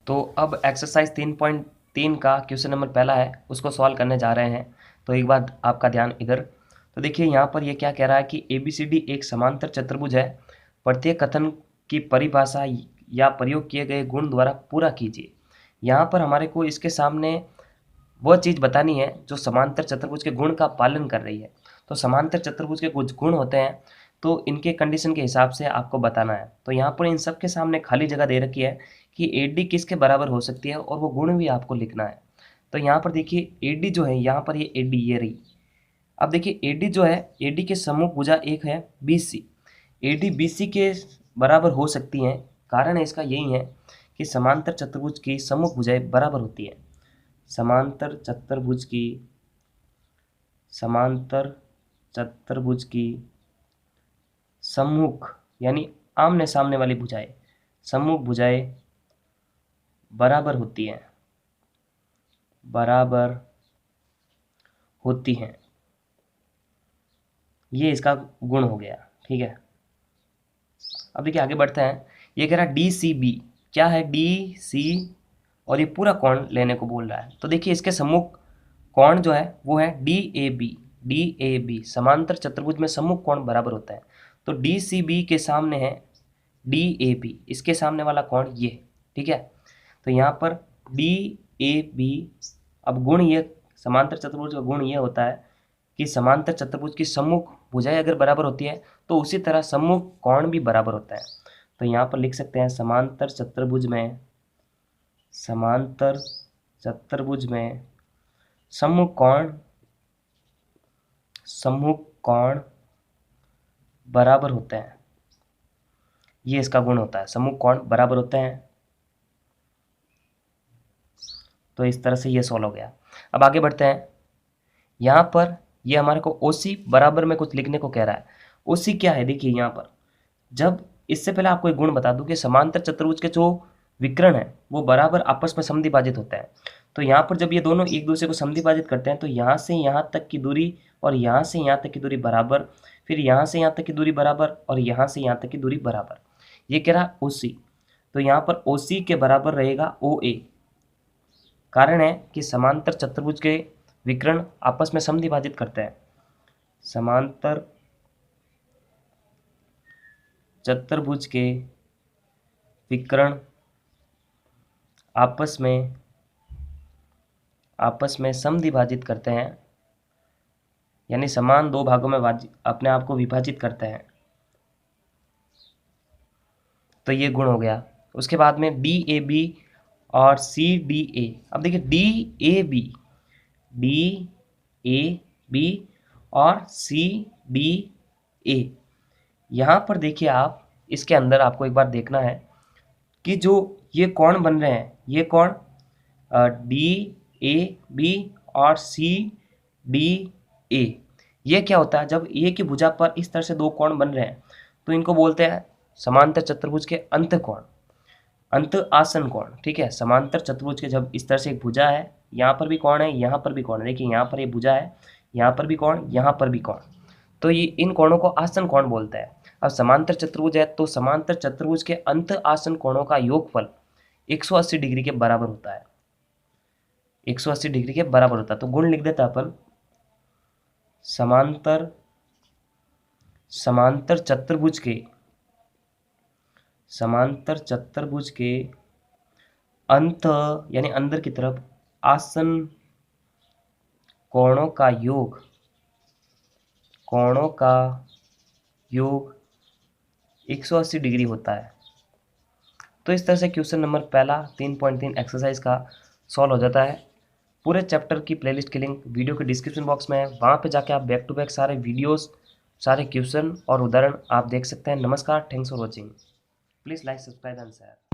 तो अब एक्सरसाइज 3.3 का क्वेश्चन नंबर पहला है, उसको सॉल्व करने जा रहे हैं। तो एक बार आपका ध्यान इधर। तो देखिए यहाँ पर ये क्या कह रहा है कि ABCD एक समांतर चतुर्भुज है। प्रत्येक कथन की परिभाषा या प्रयोग किए गए गुण द्वारा पूरा कीजिए। यहाँ पर हमारे को इसके सामने वो चीज़ बतानी है जो समांतर चतुर्भुज के गुण का पालन कर रही है। तो समांतर चतुर्भुज के कुछ गुण होते हैं, तो इनके कंडीशन के हिसाब से आपको बताना है। तो यहाँ पर इन सब के सामने खाली जगह दे रखी है कि AD किसके बराबर हो सकती है और वो गुण भी आपको लिखना है। तो यहाँ पर देखिए AD जो है, यहाँ पर ये AD ये रही। अब देखिए AD जो है, AD के सम्मुख भुजा एक है BC। AD BC के बराबर हो सकती हैं। कारण है इसका यही है कि समांतर चतुर्भुज की सम्मुख भुजाएं बराबर होती है। समांतर चतुर्भुज की सम्मुख यानी आमने सामने वाली भुजाएं, सम्मुख भुजाएं बराबर होती हैं। ये इसका गुण हो गया, ठीक है। अब देखिए आगे बढ़ते हैं। ये कह रहा है DCB क्या है, DC और ये पूरा कोण लेने को बोल रहा है। तो देखिए इसके सम्मुख कोण जो है वो है DAB। समांतर चतुर्भुज में सम्मुख कोण बराबर होता है। तो DCB के सामने है DAB, इसके सामने वाला कोण ये, ठीक है। तो यहाँ पर DAB, अब गुण ये समांतर चतुर्भुज का गुण ये होता है कि समांतर चतुर्भुज की सम्मुख भुजाएं अगर बराबर होती है तो उसी तरह सम्मुख कोण भी बराबर होता है। तो यहाँ पर लिख सकते हैं समांतर चतुर्भुज में सम्मुख कोण बराबर होते हैं। ये इसका गुण होता है, सम्मुख कोण बराबर होते हैं। तो इस तरह से ये सॉल्व हो गया। अब आगे बढ़ते हैं। यहाँ पर ये हमारे को OC बराबर में कुछ लिखने को कह रहा है। OC क्या है, देखिए यहाँ पर जब, इससे पहले आपको एक गुण बता दूं कि समांतर चतुर्भुज के जो विकर्ण है वो बराबर आपस में समद्विभाजित होता है। तो यहाँ पर जब ये दोनों एक दूसरे को समद्विभाजित करते हैं तो यहाँ से यहाँ तक की दूरी और यहाँ से यहाँ तक की दूरी बराबर, फिर यहाँ से यहाँ तक की दूरी बराबर और यहाँ से यहाँ तक की दूरी बराबर। ये कह रहा है OC। तो यहाँ पर OC के बराबर रहेगा OA। कारण है कि समांतर चतुर्भुज के विकर्ण आपस में समद्विभाजित करते हैं। समांतर चतुर्भुज के विकर्ण आपस में समद्विभाजित करते हैं, यानी समान दो भागों में अपने आप को विभाजित करते हैं। तो ये गुण हो गया। उसके बाद में DAB और CDA। अब देखिए DAB और CDA, यहाँ पर देखिए आप इसके अंदर आपको एक बार देखना है कि जो ये कोण बन रहे हैं, ये कोण DAB और CDA, ये क्या होता है, जब A की भुजा पर इस तरह से दो कोण बन रहे हैं तो इनको बोलते हैं समांतर चतुर्भुज के अंत कोण, अंत आसन कोण, ठीक है। समांतर चतुर्भुज के जब इस तरह से एक भुजा है, यहाँ पर भी कोण है, यहाँ पर भी कोण है, देखिए यहाँ पर ये भुजा है, यहाँ पर भी कोण, यहाँ पर भी कोण, तो ये इन कोणों को आसन कोण बोलते हैं। अब समांतर चतुर्भुज है तो समांतर चतुर्भुज के अंत आसन कोणों का योगफल 180 डिग्री के बराबर होता है। 180 डिग्री के बराबर होता है। तो गुण लिख देता है अपन, समांतर चतुर्भुज के अंत यानी अंदर की तरफ आसन कोणों का योग 180 डिग्री होता है। तो इस तरह से क्वेश्चन नंबर पहला 3.3 एक्सरसाइज का सॉल्व हो जाता है। पूरे चैप्टर की प्लेलिस्ट की लिंक वीडियो के डिस्क्रिप्शन बॉक्स में है, वहाँ पे जाके आप बैक टू बैक सारे वीडियोस, सारे क्वेश्चन और उदाहरण आप देख सकते हैं। नमस्कार, thanks for watching. Please like, subscribe and share.